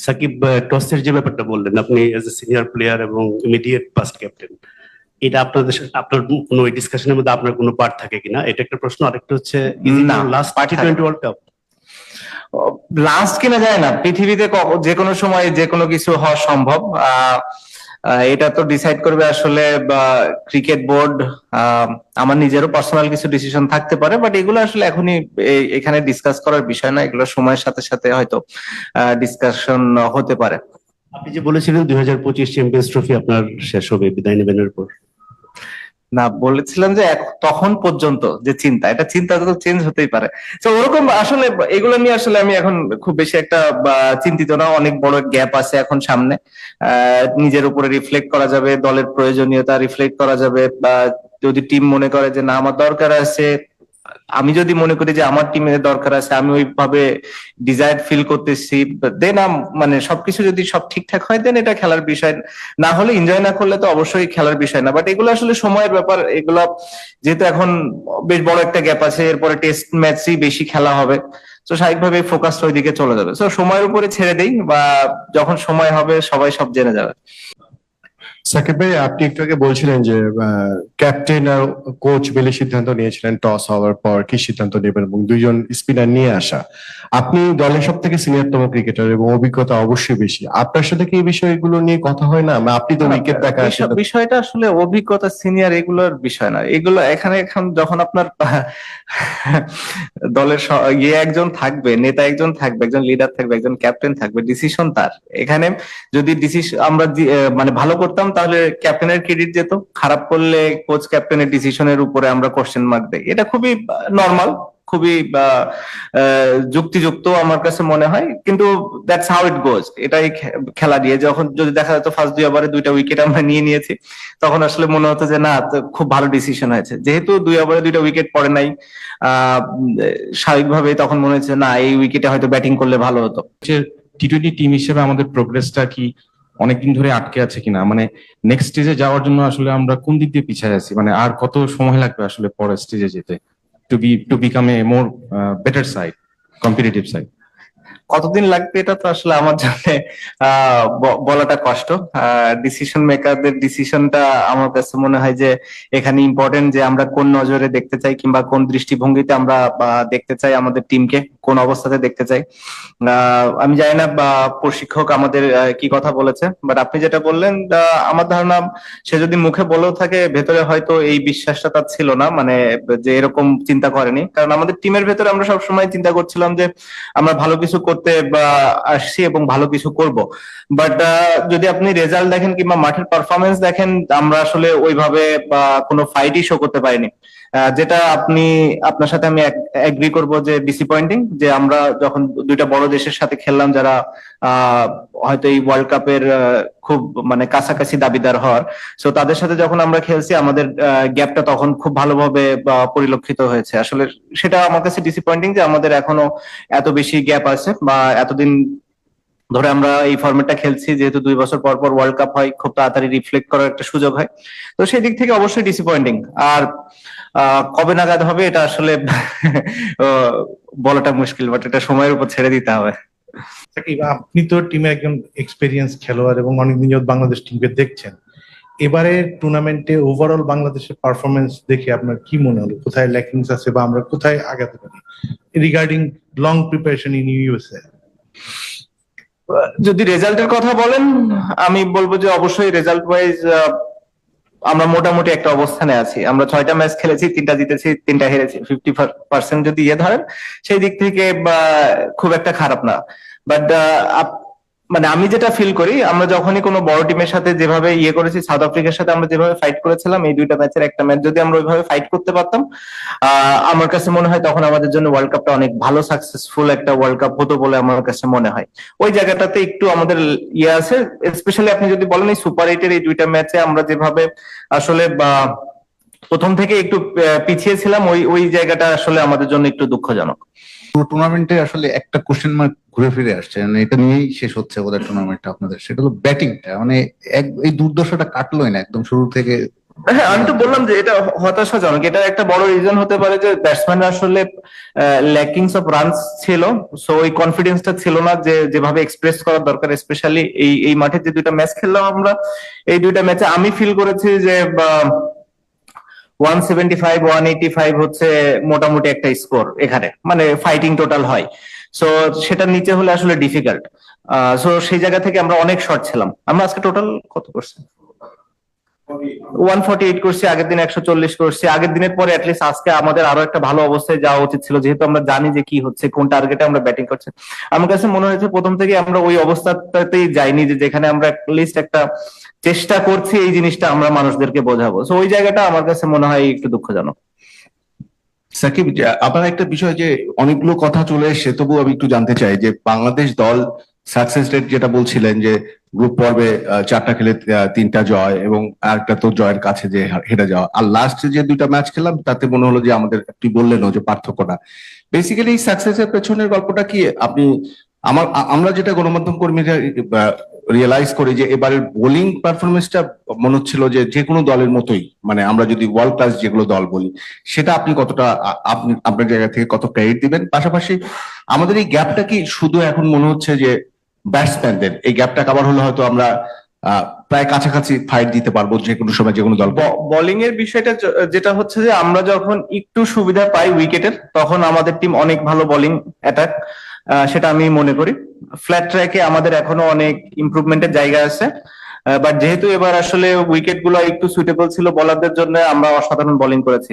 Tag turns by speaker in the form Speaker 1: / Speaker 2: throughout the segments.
Speaker 1: সাকিব, টসের যে ব্যাপারটা বললেন, আপনি এজ এ সিনিয়র প্লেয়ার এবং ইমিডিয়েট পাস্ট ক্যাপ্টেন, এটা আপনাদের আপনার কোনো ডিসকাশনের মধ্যে আপনার কোনো পার্ট থাকে কিনা, এটা একটা প্রশ্ন। আরেকটা হচ্ছে, ইজ ইট
Speaker 2: না,
Speaker 1: ইউর লাস্ট
Speaker 2: part থাকে
Speaker 1: টি20
Speaker 2: না।
Speaker 1: World cup?
Speaker 2: লাস্ট কিনা যায় না, পৃথিবীতে যে কোনো সময় যে কোনো কিছু হওয়া সম্ভব। এটা তো ডিসাইড করবে আসলে ক্রিকেট বোর্ড। আমার নিজেরও পার্সোনাল কিছু ডিসিশন থাকতে পারে, বাট এগুলো আসলে এখনই এখানে ডিসকাস করার বিষয় না। এগুলো সময়ের সাথে সাথে হয়তো ডিসকাশন হতে পারে।
Speaker 1: আপনি যে বলেছিলেন 2025 চ্যাম্পিয়ন্স ট্রফি আপনার শেষ হবে, বিদায় নেবেন এরপর।
Speaker 2: না, বলেছিলাম যে তখন পর্যন্ত যে এটা চিন্তা তো চেঞ্জ হতেই পারে। তো ওরকম আসলে এগুলো নিয়ে আসলে আমি এখন খুব বেশি একটা চিন্তিত না। অনেক বড় গ্যাপ আছে এখন সামনে। নিজের উপরে রিফ্লেক্ট করা যাবে, দলের প্রয়োজনীয়তা রিফ্লেক্ট করা যাবে, বা যদি টিম মনে করে যে না আমার দরকার আছে, আমি যদি মনে করি যে আমার টিমের দরকার আছে, আমি ওইভাবে ডিজায়ার ফিল করতেছি, দেন মানে সবকিছু যদি সব ঠিকঠাক হয় দেন এটা খেলার বিষয়। না হলে এনজয় না করলে তো অবশ্যই খেলার বিষয় না। বাট এগুলো আসলে সময়ের ব্যাপার। এগুলো যেহেতু এখন বেশ বড় একটা গ্যাপ আছে, এরপরে টেস্ট ম্যাচই বেশি খেলা হবে, তো স্বাভাবিকভাবে ফোকাসটা ওইদিকে চলে যাবে। তো সময়ের উপরে ছেড়ে দেই, বা যখন সময় হবে সবাই সব জেনে যাবে।
Speaker 3: সাকিব ভাই, আপনি একটু আগে বলছিলেন যে ক্যাপ্টেন আর কোচ মিলে সিদ্ধান্ত নিয়েছিলেন টস হওয়ার পর কি সিদ্ধান্ত নেবেন এবং দুইজন স্পিনার নিয়ে আসা। আপনি দলের সব থেকে সিনিয়রতম ক্রিকেটার এবং অভিজ্ঞতা অবশ্যই বেশি, আপনার সাথে কি এই বিষয়গুলো নিয়ে কথা হয় না? আপনি তো উইকেট দেখা।
Speaker 2: বিষয়টা আসলে অভিজ্ঞতা সিনিয়র এগুলোর বিষয় না। এগুলো এখন যখন আপনার দলের একজন থাকবে, নেতা একজন থাকবে, একজন লিডার থাকবে, একজন ক্যাপ্টেন থাকবে, ডিসিশন তার। এখানে যদি ডিসিশন আমরা মানে ভালো করতাম তাহলে ক্যাপ্টেনের ক্রেডিট যেত, খারাপ করলে কোচ ক্যাপ্টেনের ডিসিশনের উপরে আমরা কোশ্চেন মার্ক দেই। এটা খুবই নর্মাল, খুবই যুক্তিযুক্ত আমার কাছে মনে হয়। কিন্তু দ্যাটস হাউ ইট গোজ। এটাই খেলা দিয়ে যখন যদি দেখা যেত ফার্স্ট 2 ওভারে 2টা উইকেট আমরা নিয়েছি, তখন আসলে মনে হতো যে না, খুব ভালো ডিসিশন হয়েছে। যেহেতু 2 ওভারে 2টা উইকেট পড়ে নাই, স্বাভাবিকভাবে তখন মনে হচ্ছে না, এই উইকেটে হয়তো ব্যাটিং করলে ভালো হতো।
Speaker 4: টি20 টিম হিসেবে আমাদের প্রোগ্রেসটা কি অনেকদিন ধরে আটকে আছে কিনা, মানে নেক্সট স্টেজে যাওয়ার জন্য আসলে আমরা কোন দিক দিয়ে পিছিয়ে আছি, মানে আর কত সময় লাগবে আসলে পরের স্টেজে যেতে, to become a more better side, competitive side?
Speaker 2: কতদিন লাগবে এটা তো আসলে আমার জন্য বলাটা কষ্ট। ডিসিশন মেকারদের ডিসিশনটা আমার কাছে মনে হয় যে এখানে ইম্পর্টেন্ট, যে আমরা কোন নজরে দেখতে চাই কিংবা কোন দৃষ্টিভঙ্গিতে আমরা দেখতে চাই আমাদের টিমকে, কোন অবস্থাতে দেখতে চাই। আমি জানি না বা প্রশিক্ষক আমাদের কি কথা বলেছে, বাট আপনি যেটা বললেন, আমার ধারণা সে যদি মুখে বলেও থাকে, ভেতরে হয়তো এই বিশ্বাসটা তার ছিল না, মানে যে এরকম চিন্তা করেনি। কারণ আমাদের টিমের ভেতরে আমরা সবসময় চিন্তা করছিলাম যে আমরা ভালো কিছু করতে আসছি এবং ভালো কিছু করব। বাট যদি আপনি রেজাল্ট দেখেন কিংবা মাঠের পারফরমেন্স দেখেন, আমরা আসলে ওইভাবে কোনো ফাইটই শো করতে পারিনি। যেটা আপনার সাথে আমি এগ্রি করব যে ডিসঅ্যাপয়েন্টিং, যে আমরা যখন 2টা বড় দেশের সাথে খেললাম, যারা হয়তো এই ওয়ার্ল্ড কাপের খুব মানে কাছাকাছি দাবিদার হওয়ার, সো তাদের সাথে যখন আমরা খেলছি, আমাদের গ্যাপটা তখন খুব ভালোভাবে পরিলক্ষিত হয়েছে। আসলে সেটা আমার কাছে ডিসঅ্যাপয়েন্টিং যে আমাদের এখনো এত বেশি গ্যাপ আছে, বা এতদিন ধরে আমরা এই ফরম্যাটটা খেলছি, যেহেতু 2 বছর পর পর ওয়ার্ল্ড কাপ হয়, খুব তাড়াতাড়ি রিফ্লেক্ট করার একটা সুযোগ হয়। তো সেই দিক থেকে অবশ্যই ডিসঅ্যাপয়েন্টিং। আর কবে নাগাদ হবে এটা আসলে বলাটা মুশকিল, বাট এটা সময়ের উপর ছেড়ে দিতে হবে।
Speaker 5: আপনি তো টিমে একজন এক্সপেরিয়েন্স খেলোয়াড় এবং অনেকদিন যাবত বাংলাদেশ টিমকে দেখছেন। এবারে টুর্নামেন্টে ওভারঅল বাংলাদেশের পারফরমেন্স দেখে আপনার কি মনে হলো, কোথায় ল্যাকিংস আছে বা আমরা কোথায় আগাতে পারি regarding long preparation in USA?
Speaker 2: যদি রেজাল্টের কথা বলেন, আমি বলবো যে অবশ্যই রেজাল্ট ওয়াইজ আমরা মোটামুটি একটা অবস্থানে আছি। আমরা 6টা ম্যাচ খেলেছি, 3টা জিতেছি, 3টা হেরেছি। 50% যদি ধরেন, সেই দিক থেকে খুব একটা খারাপ না। বাট মানে আমি যেটা ফিল করি, আমরা যখনই কোনো বড় টিমের সাথে যেভাবে করেছি, সাউথ আফ্রিকার সাথে আমরা যেভাবে ফাইট করেছিলাম, এই 2টা ম্যাচের একটা ম্যাচ যদি আমরা ওইভাবে ফাইট করতে পারতাম, আমার কাছে মনে হয় তখন আমাদের জন্য ওয়ার্ল্ড কাপটা অনেক ভালো সাকসেসফুল একটা ওয়ার্ল্ড কাপ হতো বলে আমার কাছে মনে হয়। ওই জায়গাটাতে একটু আমাদের আছে, স্পেশালি আপনি যদি বলেন এই সুপার 8-এর এই 2টা ম্যাচে আমরা যেভাবে আসলে প্রথম থেকে একটু পিছিয়ে ছিলাম, ওই জায়গাটা আসলে আমাদের জন্য একটু দুঃখজনক।
Speaker 6: টুর্নামেন্টে আসলে একটা কোশ্চেন মার্ক ঘুরে ফিরে আসছে, মানে এটা নিয়েই শেষ হচ্ছে ওদের টুর্নামেন্টটা আপনাদের, সেটা হলো ব্যাটিংটা। মানে এই দুর্দশাটা কাটলোই না একদম শুরু থেকে
Speaker 2: হ্যাঁ, আমি তো বললাম যে এটা হতাশাজনক। এটা একটা বড় রিজন হতে পারে যে ব্যাটসম্যান আসলে ল্যাকিংস অফ রানস ছিল, সো ওই কনফিডেন্সটা ছিল না যে যেভাবে এক্সপ্রেস করার দরকার। স্পেশালি এই মাঠে যে দুইটা ম্যাচ খেললাম আমরা, এই দুইটা ম্যাচে আমি ফিল করেছি যে 175 185 হচ্ছে মোটামুটি একটা স্কোর এখানে, মানে ফাইটিং টোটাল হয়। সো সেটার নিচে হলে আসলে ডিফিকাল্ট। সো সেই জায়গা থেকে আমরা অনেক শর্ট ছিলাম। আমরা আজকে টোটাল কত করছি? 148 করছি, আগের দিন 140 করছি। আগের দিনের পরে অ্যাটলিস্ট আজকে আমাদের আরো একটা ভালো অবস্থায় যাওয়া উচিত ছিল, যেহেতু আমরা জানি যে কি হচ্ছে, কোন টার্গেটে আমরা ব্যাটিং করছি। আমার কাছে মনে হয়েছে প্রথম থেকে আমরা ওই অবস্থাতেই যাইনি, যে যেখানে আমরা লিস্ট একটা চেষ্টা করছি এই জিনিসটা আমরা মানুষদেরকে বোঝাবো। তো ওই জায়গাটা আমার কাছে মনে হয় একটু দুঃখজনক।
Speaker 6: সাকিব, আপনার একটা বিষয় যে অনেকগুলো কথা চলে এসছে, তবু আমি একটু জানতে চাই যে বাংলাদেশ দল সাকসেস রেট যেটা বলছিলেন যে গ্রুপ পর্বে 4টা খেলে 3টা জয় এবং আরেকটা তো জয়ের কাছে যে হেরে যাওয়া, আর লাস্ট যে 2টা ম্যাচ খেলাম তাতে মনে হলো যে আমাদের, তুই বললেনও যে পার্থক্যটা বেসিক্যালি এই সাকসেসের পেছনের গল্পটা কি? আপনি আমরা যেটা গণমাধ্যম কর্মীরা রিয়েলাইজ করি যে এবারের বোলিং পারফরমেন্সটা মনে হচ্ছিল যে যে কোনো দলের মতোই, মানে আমরা যদি ওয়ার্ল্ড ক্লাস যেগুলো দল বলি, সেটা আপনি কতটা আপনি আপনার জায়গা থেকে কত ক্রেডিট দিবেন? পাশাপাশি আমাদের এই গ্যাপটা কি শুধু এখন মনে হচ্ছে যে ব্যাটসম্যানদের এই গ্যাপটা কাভার হলে হয়তো আমরা প্রায় কাছাকাছি ফাইট দিতে পারবো যে কোনো সময় যে কোনো দল?
Speaker 2: বোলিং এর বিষয়টা যেটা হচ্ছে যে আমরা যখন একটু সুবিধা পাই উইকেটের, তখন আমাদের টিম অনেক ভালো বোলিং অ্যাটাক, সেটা আমি মনে করি। ফ্ল্যাট ট্র্যাকে আমাদের এখনো অনেক ইমপ্রুভমেন্টের জায়গা আছে, বাট যেহেতু এবার আসলে উইকেট গুলো একটু সুইটেবল ছিল বোলারদের জন্য, আমরা অসাধারণ বোলিং করেছি।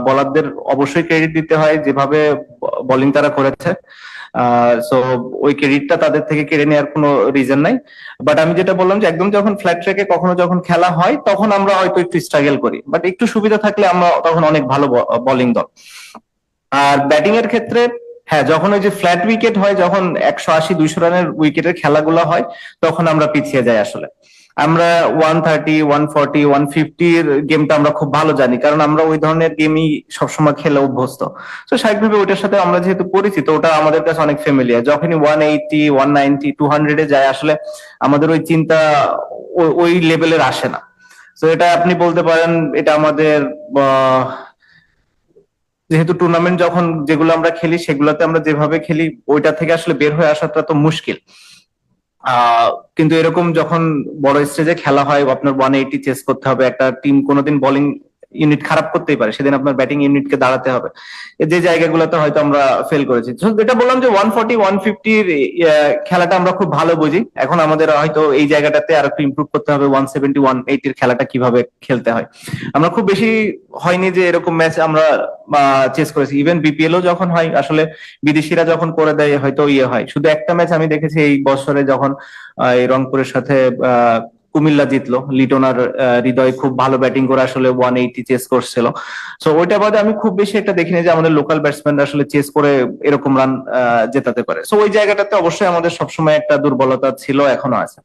Speaker 2: বোলারদের অবশ্যই ক্রেডিট দিতে হয়, যেভাবে বোলিং তারা করেছে। সো ওই ক্রেডিটটা তাদের থেকে কেড়ে নেওয়ার কোনো রিজন নাই। বাট আমি যেটা বললাম যে একদম যখন ফ্ল্যাট ট্র্যাকে কখনো যখন খেলা হয়, তখন আমরা হয়তো একটু স্ট্রাগল করি, বাট একটু সুবিধা থাকলে আমরা তখন অনেক ভালো বোলিং দল। আর ব্যাটিং এর ক্ষেত্রে হ্যাঁ, যখন ওই যে ফ্ল্যাট উইকেট হয়, যখন 180 200 রানের উইকেটের খেলাগুলো হয়, তখন আমরা পিছিয়ে যাই। আসলে আমরা 130 140 150 এর গেমটা আমরা খুব ভালো জানি, কারণ আমরা ওই ধরনের গেমই সবসময় খেলে অভ্যস্ত। তো স্বাভাবিকভাবে ওইটার সাথে আমরা যেহেতু পরিচিত, ওটা আমাদের কাছে অনেক ফ্যামিলিয়ার। যখনই 180 190 200 এ যায়, আসলে আমাদের ওই চিন্তা ওই লেভেলের আসে না। তো এটা আপনি বলতে পারেন, এটা আমাদের যেহেতু টুর্নামেন্ট যখন যেগুলো আমরা খেলি, সেগুলোতে আমরা যেভাবে খেলি, ওইটা থেকে আসলে বের হয়ে আসাটা তো মুশকিল। কিন্তু এরকম যখন বড় স্টেজে খেলা হয়, আপনার 180 চেস করতে হবে। একটা টিম কোনোদিন বোলিং ইউনিট খারাপ করতেই পারে, সেদিন আপনার ব্যাটিং ইউনিটকে দাঁড়াতে হবে। যে জায়গাগুলোতে হয়তো আমরা ফেল করেছি। যেটা বললাম যে 140 150 খেলাটা আমরা খুব ভালো বুঝি। এখন আমাদের হয়তো এই জায়গাটাতে আর একটু ইমপ্রুভ করতে হবে, 170 180 খেলাটা কিভাবে খেলতে হয়। আমরা খুব বেশি হয়নি যে এরকম ম্যাচ আমরা চেস করেছি। ইভেন বিপিএলও যখন হয়, আসলে বিদেশিরা যখন করে দেয় হয়তো হয়। শুধু একটা ম্যাচ আমি দেখেছি এই বছরে, যখন এই রংপুরের সাথে কুমিল্লা জিতলো, লিটনার হৃদয় খুব ভালো ব্যাটিং করে আসলে 180 চেস করছিল। সো ওইটা বাদে আমি খুব বেশি একটা দেখিনি যে আমাদের লোকাল ব্যাটসম্যানরা আসলে চেস করে এরকম রান জেতাতে পারে। সো ওই জায়গাটাতে অবশ্যই আমাদের সবসময় একটা দুর্বলতা ছিল, এখনো আছে।